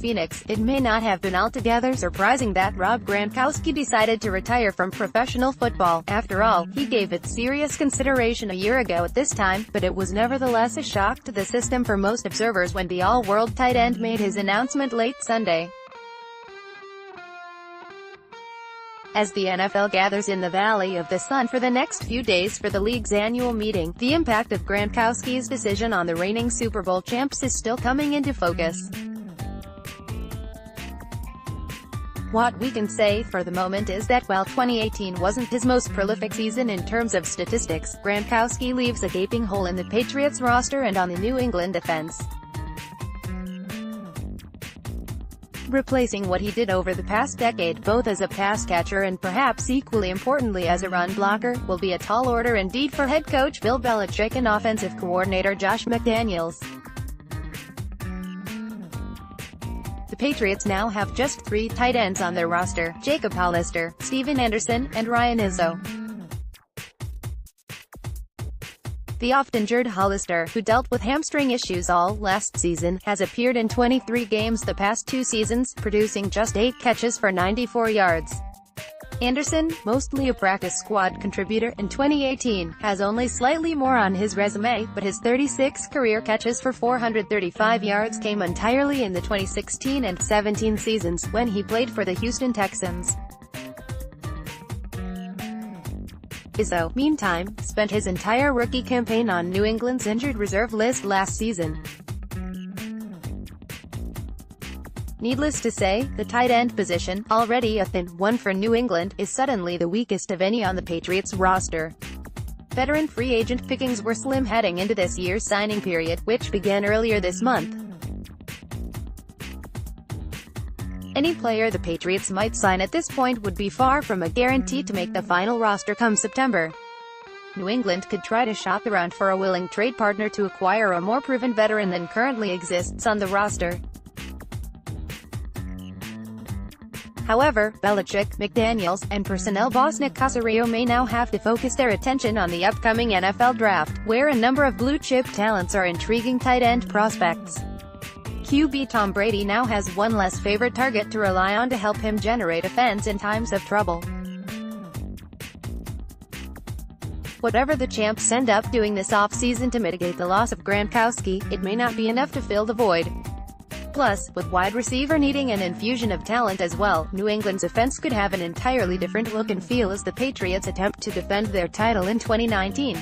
Phoenix, it may not have been altogether surprising that Rob Gronkowski decided to retire from professional football. After all, he gave it serious consideration a year ago at this time, but it was nevertheless a shock to the system for most observers when the all-world tight end made his announcement late Sunday. As the NFL gathers in the Valley of the Sun for the next few days for the league's annual meeting, the impact of Gronkowski's decision on the reigning Super Bowl champs is still coming into focus. What we can say for the moment is that while 2018 wasn't his most prolific season in terms of statistics, Gronkowski leaves a gaping hole in the Patriots roster and on the New England defense. Replacing what he did over the past decade, both as a pass catcher and perhaps equally importantly as a run blocker, will be a tall order indeed for head coach Bill Belichick and offensive coordinator Josh McDaniels. The Patriots now have just 3 tight ends on their roster: Jacob Hollister, Steven Anderson, and Ryan Izzo. The oft-injured Hollister, who dealt with hamstring issues all last season, has appeared in 23 games the past 2 seasons, producing just 8 catches for 94 yards. Anderson, mostly a practice squad contributor in 2018, has only slightly more on his resume, but his 36 career catches for 435 yards came entirely in the 2016 and 17 seasons, when he played for the Houston Texans. Izzo, meantime, spent his entire rookie campaign on New England's injured reserve list last season. Needless to say, the tight end position, already a thin one for New England, is suddenly the weakest of any on the Patriots roster. Veteran free agent pickings were slim heading into this year's signing period, which began earlier this month. Any player the Patriots might sign at this point would be far from a guarantee to make the final roster come September. New England could try to shop around for a willing trade partner to acquire a more proven veteran than currently exists on the roster. However, Belichick, McDaniels, and personnel boss Nick Caserio may now have to focus their attention on the upcoming NFL draft, where a number of blue-chip talents are intriguing tight end prospects. QB Tom Brady now has one less favorite target to rely on to help him generate offense in times of trouble. Whatever the champs end up doing this offseason to mitigate the loss of Gronkowski, it may not be enough to fill the void. Plus, with wide receiver needing an infusion of talent as well, New England's offense could have an entirely different look and feel as the Patriots attempt to defend their title in 2019.